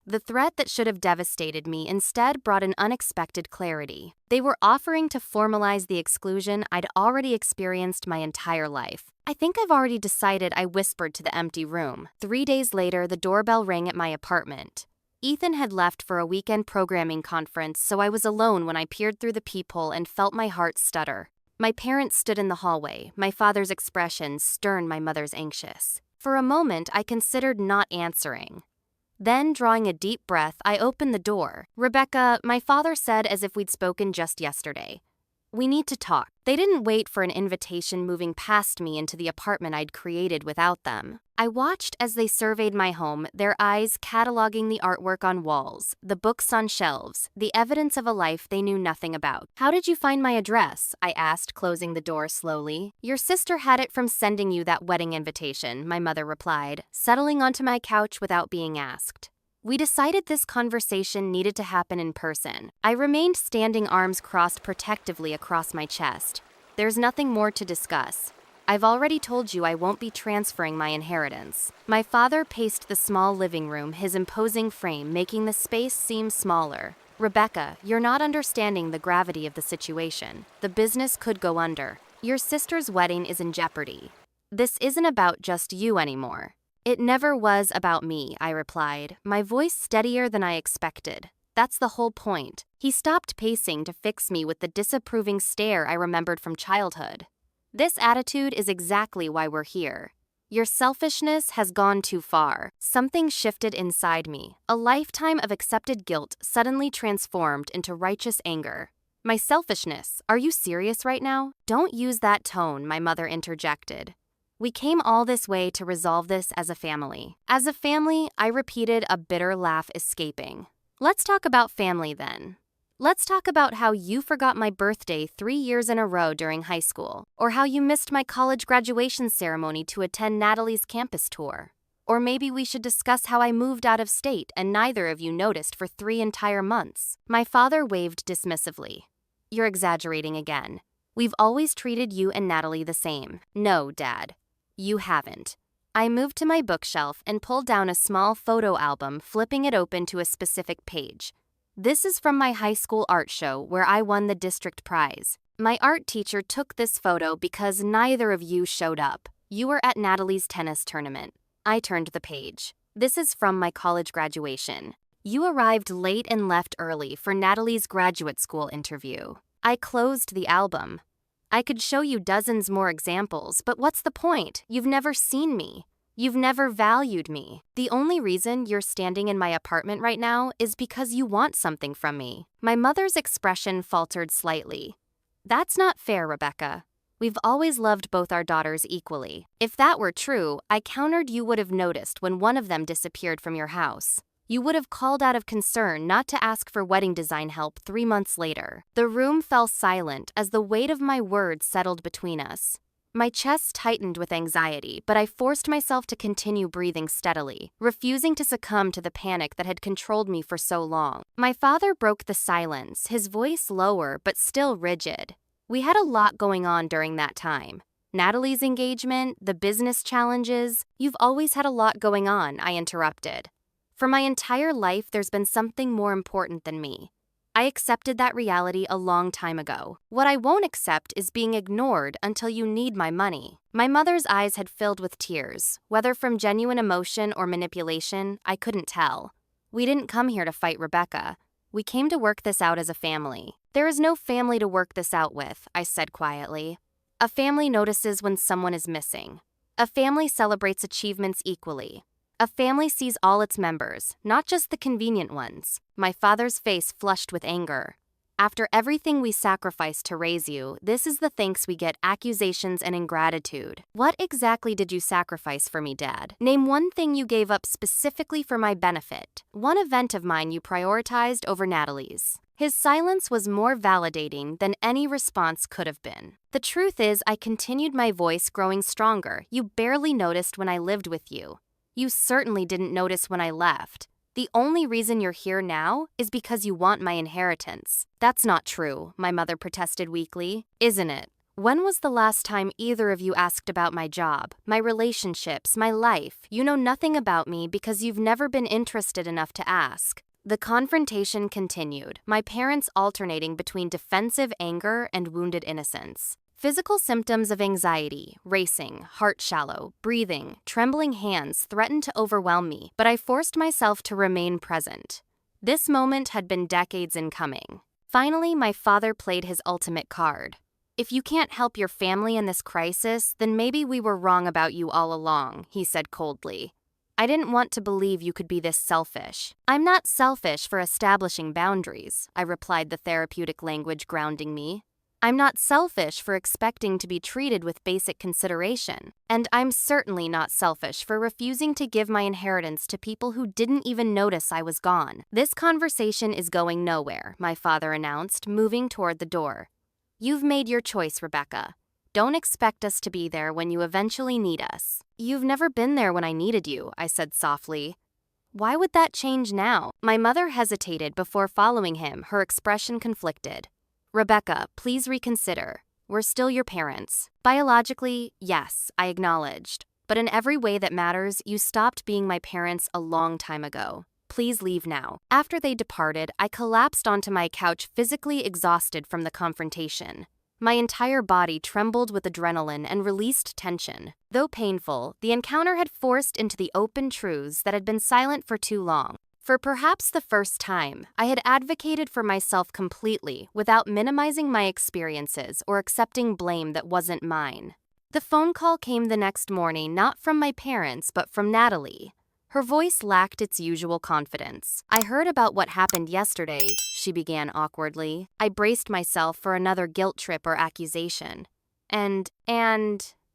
Speaker 1: The threat that should have devastated me instead brought an unexpected clarity. They were offering to formalize the exclusion I'd already experienced my entire life. I think I've already decided, I whispered to the empty room. 3 days later, the doorbell rang at my apartment. Ethan had left for a weekend programming conference, so I was alone when I peered through the peephole and felt my heart stutter. My parents stood in the hallway, my father's expression stern, my mother's anxious. For a moment, I considered not answering. Then, drawing a deep breath, I opened the door. Rebecca, my father said as if we'd spoken just yesterday. We need to talk. They didn't wait for an invitation, moving past me into the apartment I'd created without them. I watched as they surveyed my home, their eyes cataloging the artwork on walls, the books on shelves, the evidence of a life they knew nothing about. How did you find my address? I asked, closing the door slowly. Your sister had it from sending you that wedding invitation, my mother replied, settling onto my couch without being asked. We decided this conversation needed to happen in person. I remained standing, arms crossed protectively across my chest. There's nothing more to discuss. I've already told you I won't be transferring my inheritance. My father paced the small living room, his imposing frame making the space seem smaller. Rebecca, you're not understanding the gravity of the situation. The business could go under. Your sister's wedding is in jeopardy. This isn't about just you anymore. It never was about me, I replied, my voice steadier than I expected. That's the whole point. He stopped pacing to fix me with the disapproving stare I remembered from childhood. This attitude is exactly why we're here. Your selfishness has gone too far. Something shifted inside me. A lifetime of accepted guilt suddenly transformed into righteous anger. My selfishness? Are you serious right now? Don't use that tone, my mother interjected. We came all this way to resolve this as a family. As a family, I repeated, a bitter laugh escaping. Let's talk about family then. Let's talk about how you forgot my birthday 3 years in a row during high school, or how you missed my college graduation ceremony to attend Natalie's campus tour. Or maybe we should discuss how I moved out of state and neither of you noticed for 3 entire months. My father waved dismissively. You're exaggerating again. We've always treated you and Natalie the same. No, Dad. You haven't. I moved to my bookshelf and pulled down a small photo album, flipping it open to a specific page. This is from my high school art show where I won the district prize. My art teacher took this photo because neither of you showed up. You were at Natalie's tennis tournament. I turned the page. This is from my college graduation. You arrived late and left early for Natalie's graduate school interview. I closed the album. I could show you dozens more examples, but what's the point? You've never seen me. You've never valued me. The only reason you're standing in my apartment right now is because you want something from me. My mother's expression faltered slightly. That's not fair, Rebecca. We've always loved both our daughters equally. If that were true, I countered, you would have noticed when one of them disappeared from your house. You would have called out of concern not to ask for wedding design help 3 months later. The room fell silent as the weight of my words settled between us. My chest tightened with anxiety, but I forced myself to continue breathing steadily, refusing to succumb to the panic that had controlled me for so long. My father broke the silence, his voice lower but still rigid. We had a lot going on during that time. Natalie's engagement, the business challenges. You've always had a lot going on, I interrupted. For my entire life, there's been something more important than me. I accepted that reality a long time ago. What I won't accept is being ignored until you need my money. My mother's eyes had filled with tears. Whether from genuine emotion or manipulation, I couldn't tell. We didn't come here to fight, Rebecca. We came to work this out as a family. There is no family to work this out with, I said quietly. A family notices when someone is missing. A family celebrates achievements equally. A family sees all its members, not just the convenient ones. My father's face flushed with anger. After everything we sacrificed to raise you, this is the thanks we get: accusations and ingratitude. What exactly did you sacrifice for me, Dad? Name one thing you gave up specifically for my benefit. One event of mine you prioritized over Natalie's. His silence was more validating than any response could have been. The truth is, I continued, my voice growing stronger. You barely noticed when I lived with you. You certainly didn't notice when I left. The only reason you're here now is because you want my inheritance. That's not true, my mother protested weakly. Isn't it? When was the last time either of you asked about my job, my relationships, my life? You know nothing about me because you've never been interested enough to ask. The confrontation continued, my parents alternating between defensive anger and wounded innocence. Physical symptoms of anxiety, racing, heart shallow, breathing, trembling hands threatened to overwhelm me, but I forced myself to remain present. This moment had been decades in coming. Finally, my father played his ultimate card. If you can't help your family in this crisis, then maybe we were wrong about you all along, he said coldly. I didn't want to believe you could be this selfish. I'm not selfish for establishing boundaries, I replied, the therapeutic language grounding me. I'm not selfish for expecting to be treated with basic consideration. And I'm certainly not selfish for refusing to give my inheritance to people who didn't even notice I was gone. This conversation is going nowhere, my father announced, moving toward the door. You've made your choice, Rebecca. Don't expect us to be there when you eventually need us. You've never been there when I needed you, I said softly. Why would that change now? My mother hesitated before following him, her expression conflicted. Rebecca, please reconsider. We're still your parents. Biologically, yes, I acknowledged. But in every way that matters, you stopped being my parents a long time ago. Please leave now. After they departed, I collapsed onto my couch, physically exhausted from the confrontation. My entire body trembled with adrenaline and released tension. Though painful, the encounter had forced into the open truths that had been silent for too long. For perhaps the first time, I had advocated for myself completely without minimizing my experiences or accepting blame that wasn't mine. The phone call came the next morning not from my parents but from Natalie. Her voice lacked its usual confidence. "I heard about what happened yesterday," she began awkwardly. I braced myself for another guilt trip or accusation. And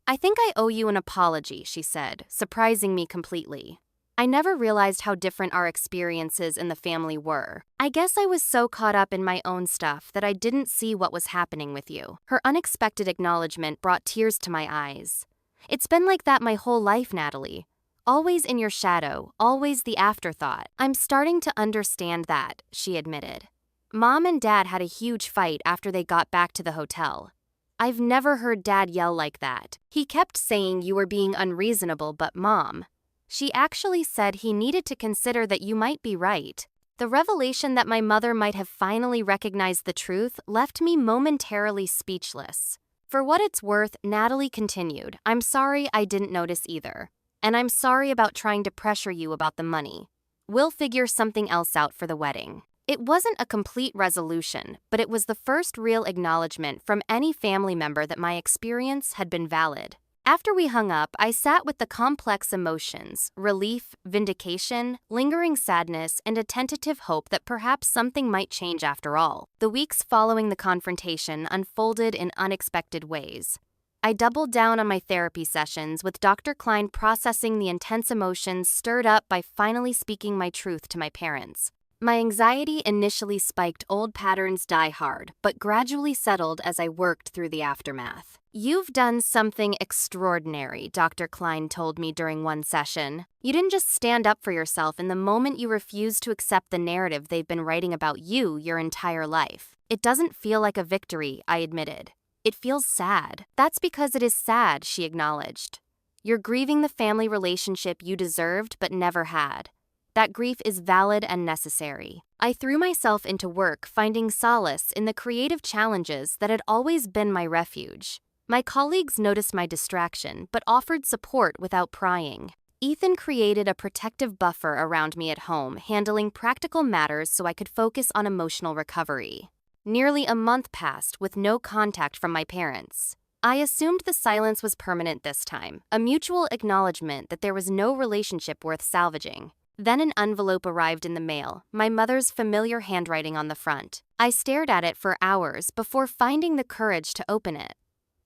Speaker 1: I think I owe you an apology," she said, surprising me completely. I never realized how different our experiences in the family were. "I guess I was so caught up in my own stuff that I didn't see what was happening with you." Her unexpected acknowledgement brought tears to my eyes. "It's been like that my whole life, Natalie. Always in your shadow, always the afterthought." "I'm starting to understand that," she admitted. "Mom and Dad had a huge fight after they got back to the hotel. I've never heard Dad yell like that. He kept saying you were being unreasonable, but Mom, she actually said he needed to consider that you might be right." The revelation that my mother might have finally recognized the truth left me momentarily speechless. "For what it's worth," Natalie continued, "I'm sorry I didn't notice either. And I'm sorry about trying to pressure you about the money. We'll figure something else out for the wedding." It wasn't a complete resolution, but it was the first real acknowledgement from any family member that my experience had been valid. After we hung up, I sat with the complex emotions: relief, vindication, lingering sadness, and a tentative hope that perhaps something might change after all. The weeks following the confrontation unfolded in unexpected ways. I doubled down on my therapy sessions, with Dr. Klein processing the intense emotions stirred up by finally speaking my truth to my parents. My anxiety initially spiked, old patterns die hard, but gradually settled as I worked through the aftermath. "You've done something extraordinary," Dr. Klein told me during one session. "You didn't just stand up for yourself in the moment you refused to accept the narrative they've been writing about you your entire life." "It doesn't feel like a victory," I admitted. "It feels sad." "That's because it is sad," she acknowledged. "You're grieving the family relationship you deserved but never had. That grief is valid and necessary." I threw myself into work, finding solace in the creative challenges that had always been my refuge. My colleagues noticed my distraction, but offered support without prying. Ethan created a protective buffer around me at home, handling practical matters so I could focus on emotional recovery. Nearly a month passed with no contact from my parents. I assumed the silence was permanent this time, a mutual acknowledgement that there was no relationship worth salvaging. Then an envelope arrived in the mail, my mother's familiar handwriting on the front. I stared at it for hours before finding the courage to open it.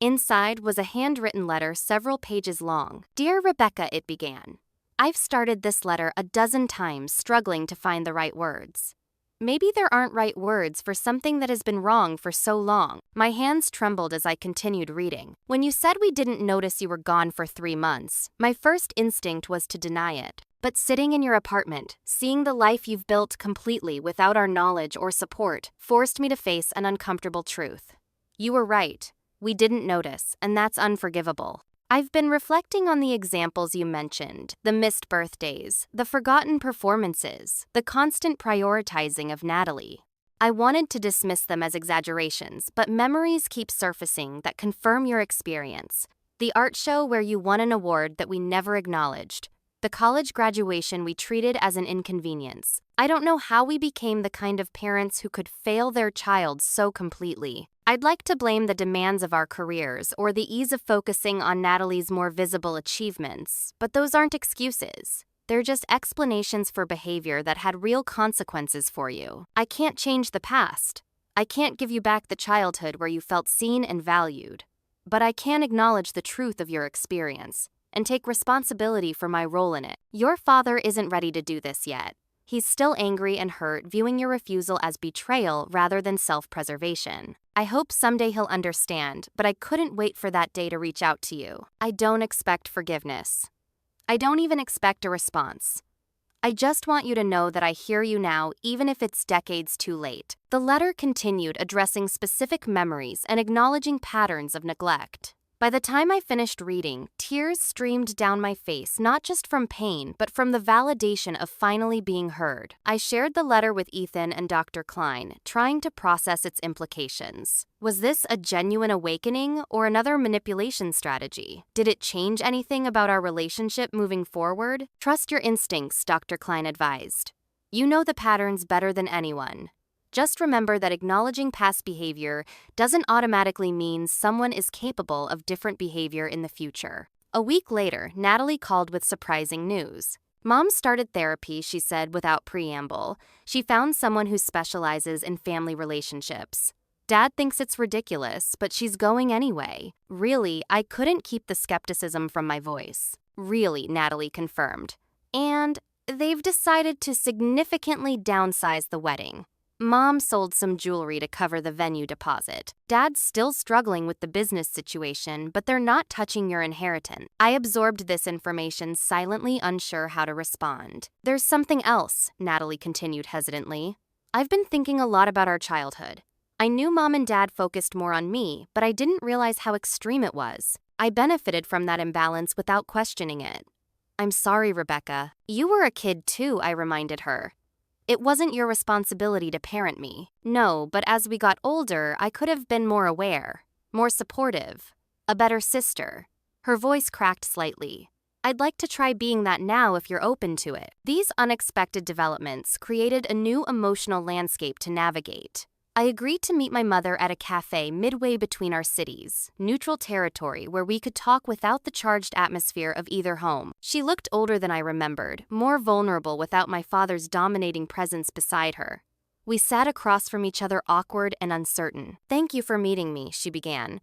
Speaker 1: Inside was a handwritten letter several pages long. "Dear Rebecca," it began. "I've started this letter a dozen times, struggling to find the right words. Maybe there aren't right words for something that has been wrong for so long." My hands trembled as I continued reading. "When you said we didn't notice you were gone for 3 months, my first instinct was to deny it. But sitting in your apartment, seeing the life you've built completely without our knowledge or support, forced me to face an uncomfortable truth. You were right. We didn't notice, and that's unforgivable. I've been reflecting on the examples you mentioned, the missed birthdays, the forgotten performances, the constant prioritizing of Natalie. I wanted to dismiss them as exaggerations, but memories keep surfacing that confirm your experience. The art show where you won an award that we never acknowledged. The college graduation we treated as an inconvenience. I don't know how we became the kind of parents who could fail their child so completely. I'd like to blame the demands of our careers or the ease of focusing on Natalie's more visible achievements, but those aren't excuses. They're just explanations for behavior that had real consequences for you. I can't change the past. I can't give you back the childhood where you felt seen and valued. But I can acknowledge the truth of your experience and take responsibility for my role in it. Your father isn't ready to do this yet. He's still angry and hurt, viewing your refusal as betrayal rather than self-preservation. I hope someday he'll understand, but I couldn't wait for that day to reach out to you. I don't expect forgiveness. I don't even expect a response. I just want you to know that I hear you now, even if it's decades too late." The letter continued, addressing specific memories and acknowledging patterns of neglect. By the time I finished reading, tears streamed down my face, not just from pain, but from the validation of finally being heard. I shared the letter with Ethan and Dr. Klein, trying to process its implications. Was this a genuine awakening or another manipulation strategy? Did it change anything about our relationship moving forward? "Trust your instincts," Dr. Klein advised. You know the patterns better than anyone. Just remember that acknowledging past behavior doesn't automatically mean someone is capable of different behavior in the future. A week later, Natalie called with surprising news. Mom started therapy, she said without preamble. She found someone who specializes in family relationships. Dad thinks it's ridiculous, but she's going anyway. Really, I couldn't keep the skepticism from my voice. Really, Natalie confirmed. And they've decided to significantly downsize the wedding. Mom sold some jewelry to cover the venue deposit. Dad's still struggling with the business situation, but they're not touching your inheritance. I absorbed this information, silently unsure how to respond. There's something else, Natalie continued hesitantly. I've been thinking a lot about our childhood. I knew Mom and Dad focused more on me, but I didn't realize how extreme it was. I benefited from that imbalance without questioning it. I'm sorry, Rebecca. You were a kid too, I reminded her. It wasn't your responsibility to parent me. No, but as we got older, I could have been more aware, more supportive, a better sister. Her voice cracked slightly. I'd like to try being that now if you're open to it. These unexpected developments created a new emotional landscape to navigate. I agreed to meet my mother at a cafe midway between our cities, neutral territory where we could talk without the charged atmosphere of either home. She looked older than I remembered, more vulnerable without my father's dominating presence beside her. We sat across from each other, awkward and uncertain. Thank you for meeting me, she began.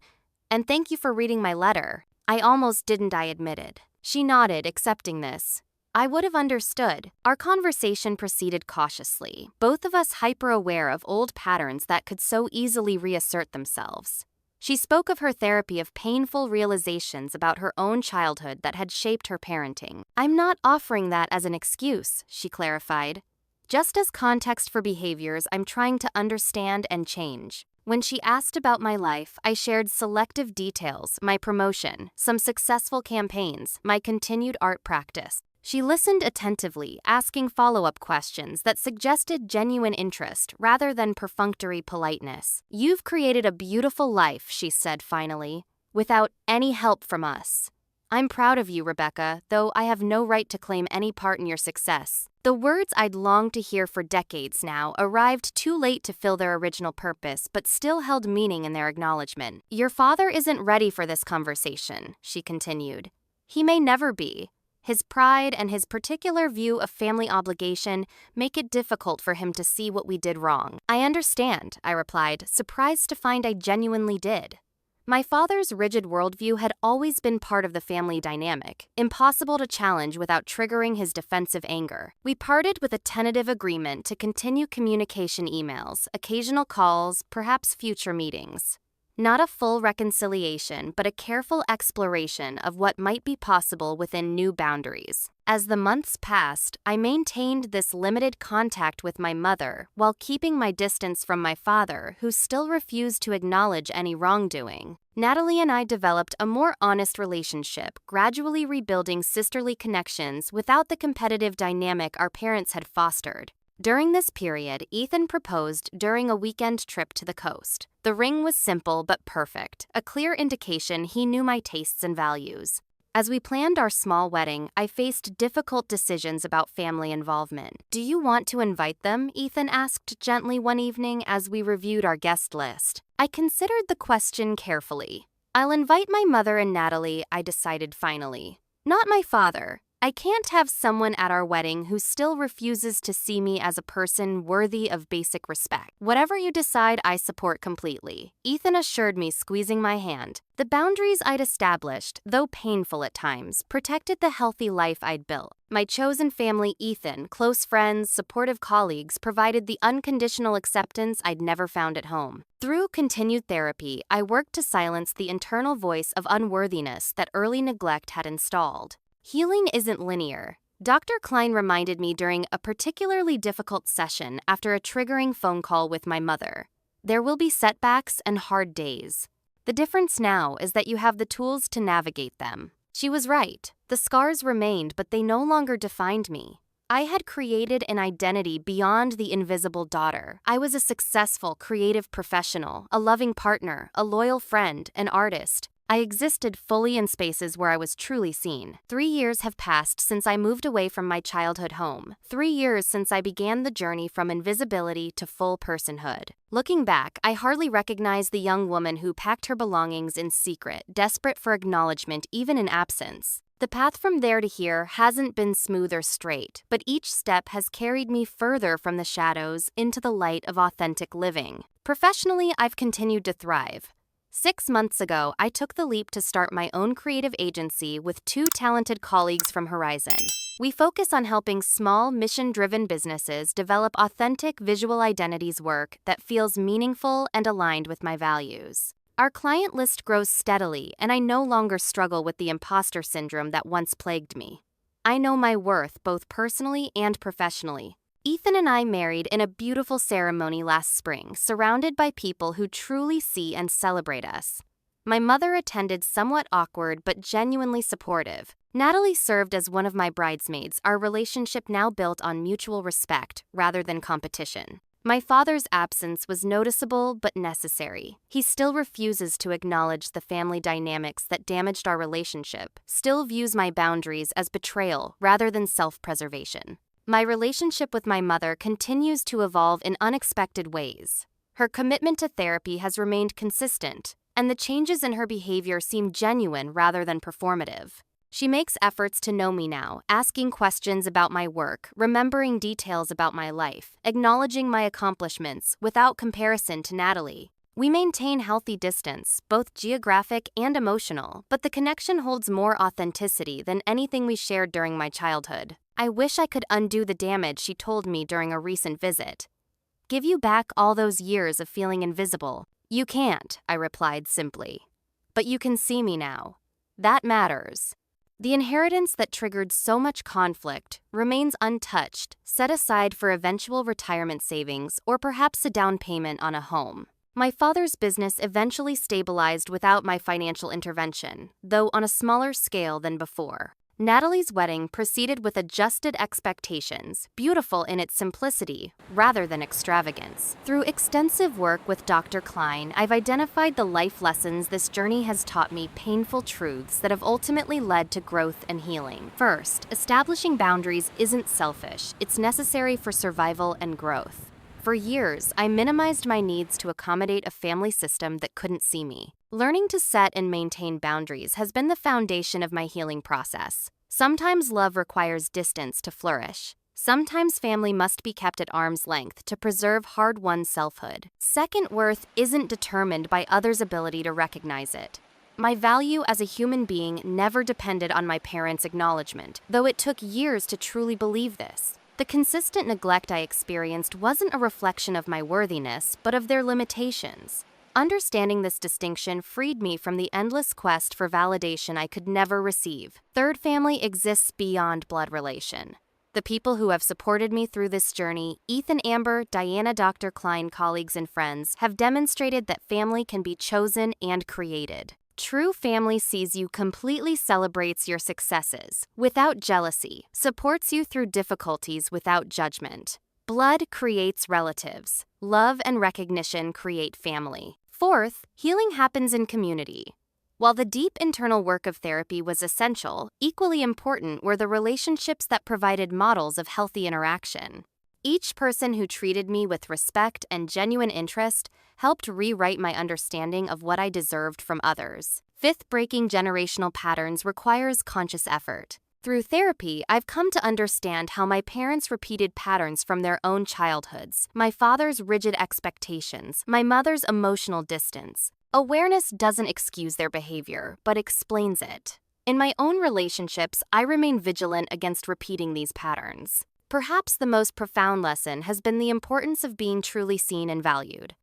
Speaker 1: And thank you for reading my letter. I almost didn't, I admitted. She nodded, accepting this. I would have understood. Our conversation proceeded cautiously, both of us hyper-aware of old patterns that could so easily reassert themselves. She spoke of her therapy, of painful realizations about her own childhood that had shaped her parenting. I'm not offering that as an excuse, she clarified. Just as context for behaviors I'm trying to understand and change. When she asked about my life, I shared selective details, my promotion, some successful campaigns, my continued art practice. She listened attentively, asking follow-up questions that suggested genuine interest rather than perfunctory politeness. You've created a beautiful life, she said finally, without any help from us. I'm proud of you, Rebecca, though I have no right to claim any part in your success. The words I'd longed to hear for decades now arrived too late to fill their original purpose, but still held meaning in their acknowledgement. Your father isn't ready for this conversation, she continued. He may never be. His pride and his particular view of family obligation make it difficult for him to see what we did wrong. I understand, I replied, surprised to find I genuinely did. My father's rigid worldview had always been part of the family dynamic, impossible to challenge without triggering his defensive anger. We parted with a tentative agreement to continue communication, emails, occasional calls, perhaps future meetings. Not a full reconciliation, but a careful exploration of what might be possible within new boundaries. As the months passed, I maintained this limited contact with my mother while keeping my distance from my father, who still refused to acknowledge any wrongdoing. Natalie and I developed a more honest relationship, gradually rebuilding sisterly connections without the competitive dynamic our parents had fostered. During this period, Ethan proposed during a weekend trip to the coast. The ring was simple but perfect, a clear indication he knew my tastes and values. As we planned our small wedding, I faced difficult decisions about family involvement. Do you want to invite them? Ethan asked gently one evening as we reviewed our guest list. I considered the question carefully. I'll invite my mother and Natalie, I decided finally. Not my father. I can't have someone at our wedding who still refuses to see me as a person worthy of basic respect. Whatever you decide, I support completely, Ethan assured me, squeezing my hand. The boundaries I'd established, though painful at times, protected the healthy life I'd built. My chosen family, Ethan, close friends, supportive colleagues, provided the unconditional acceptance I'd never found at home. Through continued therapy, I worked to silence the internal voice of unworthiness that early neglect had installed. Healing isn't linear. Dr. Klein reminded me during a particularly difficult session after a triggering phone call with my mother. There will be setbacks and hard days. The difference now is that you have the tools to navigate them. She was right. The scars remained, but they no longer defined me. I had created an identity beyond the invisible daughter. I was a successful, creative professional, a loving partner, a loyal friend, an artist. I existed fully in spaces where I was truly seen. 3 years have passed since I moved away from my childhood home. 3 years since I began the journey from invisibility to full personhood. Looking back, I hardly recognize the young woman who packed her belongings in secret, desperate for acknowledgement even in absence. The path from there to here hasn't been smooth or straight, but each step has carried me further from the shadows into the light of authentic living. Professionally, I've continued to thrive. 6 months ago, I took the leap to start my own creative agency with two talented colleagues from Horizon. We focus on helping small, mission-driven businesses develop authentic visual identities work that feels meaningful and aligned with my values. Our client list grows steadily, and I no longer struggle with the imposter syndrome that once plagued me. I know my worth both personally and professionally. Ethan and I married in a beautiful ceremony last spring, surrounded by people who truly see and celebrate us. My mother attended, somewhat awkward but genuinely supportive. Natalie served as one of my bridesmaids, our relationship now built on mutual respect rather than competition. My father's absence was noticeable but necessary. He still refuses to acknowledge the family dynamics that damaged our relationship, still views my boundaries as betrayal rather than self-preservation. My relationship with my mother continues to evolve in unexpected ways. Her commitment to therapy has remained consistent, and the changes in her behavior seem genuine rather than performative. She makes efforts to know me now, asking questions about my work, remembering details about my life, acknowledging my accomplishments without comparison to Natalie. We maintain healthy distance, both geographic and emotional, but the connection holds more authenticity than anything we shared during my childhood. I wish I could undo the damage she told me during a recent visit. Give you back all those years of feeling invisible. You can't, I replied simply. But you can see me now. That matters. The inheritance that triggered so much conflict remains untouched, set aside for eventual retirement savings or perhaps a down payment on a home. My father's business eventually stabilized without my financial intervention, though on a smaller scale than before. Natalie's wedding proceeded with adjusted expectations, beautiful in its simplicity rather than extravagance. Through extensive work with Dr. Klein, I've identified the life lessons this journey has taught me, painful truths that have ultimately led to growth and healing. First, establishing boundaries isn't selfish, it's necessary for survival and growth. For years, I minimized my needs to accommodate a family system that couldn't see me. Learning to set and maintain boundaries has been the foundation of my healing process. Sometimes love requires distance to flourish. Sometimes family must be kept at arm's length to preserve hard-won selfhood. Second, worth isn't determined by others' ability to recognize it. My value as a human being never depended on my parents' acknowledgement, though it took years to truly believe this. The consistent neglect I experienced wasn't a reflection of my worthiness, but of their limitations. Understanding this distinction freed me from the endless quest for validation I could never receive. Third, family exists beyond blood relation. The people who have supported me through this journey, Ethan, Amber, Diana, Dr. Klein, colleagues, and friends, have demonstrated that family can be chosen and created. True family sees you completely, celebrates your successes without jealousy, supports you through difficulties without judgment. Blood creates relatives. Love and recognition create family. Fourth, healing happens in community. While the deep internal work of therapy was essential, equally important were the relationships that provided models of healthy interaction. Each person who treated me with respect and genuine interest helped rewrite my understanding of what I deserved from others. Fifth, breaking generational patterns requires conscious effort. Through therapy, I've come to understand how my parents repeated patterns from their own childhoods, my father's rigid expectations, my mother's emotional distance. Awareness doesn't excuse their behavior, but explains it. In my own relationships, I remain vigilant against repeating these patterns. Perhaps the most profound lesson has been the importance of being truly seen and valued.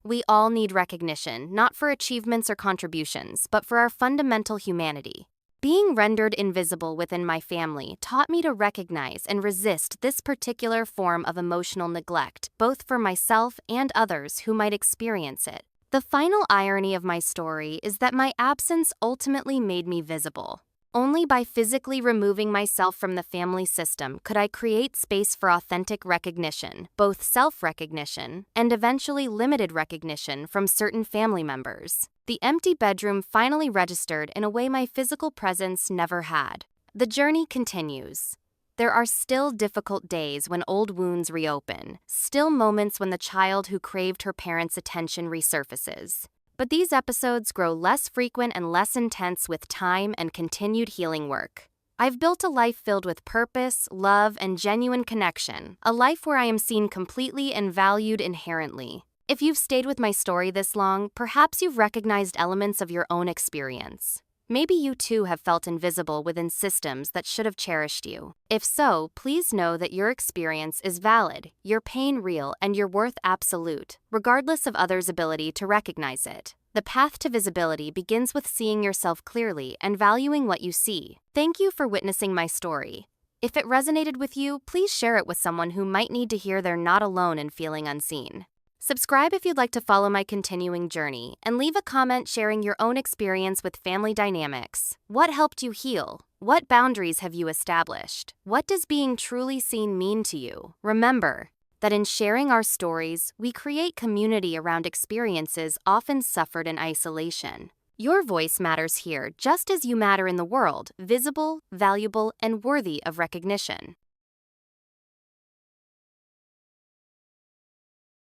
Speaker 1: We all need recognition, not for achievements or contributions, but for our fundamental humanity. Being rendered invisible within my family taught me to recognize and resist this particular form of emotional neglect, both for myself and others who might experience it. The final irony of my story is that my absence ultimately made me visible. Only by physically removing myself from the family system could I create space for authentic recognition, both self-recognition and eventually limited recognition from certain family members. The empty bedroom finally registered in a way my physical presence never had. The journey continues. There are still difficult days when old wounds reopen, still moments when the child who craved her parents' attention resurfaces. But these episodes grow less frequent and less intense with time and continued healing work. I've built a life filled with purpose, love, and genuine connection, a life where I am seen completely and valued inherently. If you've stayed with my story this long, perhaps you've recognized elements of your own experience. Maybe you too have felt invisible within systems that should have cherished you. If so, please know that your experience is valid, your pain real, and your worth absolute, regardless of others' ability to recognize it. The path to visibility begins with seeing yourself clearly and valuing what you see. Thank you for witnessing my story. If it resonated with you, please share it with someone who might need to hear they're not alone in feeling unseen. Subscribe if you'd like to follow my continuing journey, and leave a comment sharing your own experience with family dynamics. What helped you heal? What boundaries have you established? What does being truly seen mean to you? Remember that in sharing our stories, we create community around experiences often suffered in isolation. Your voice matters here just as you matter in the world, visible, valuable, and worthy of recognition.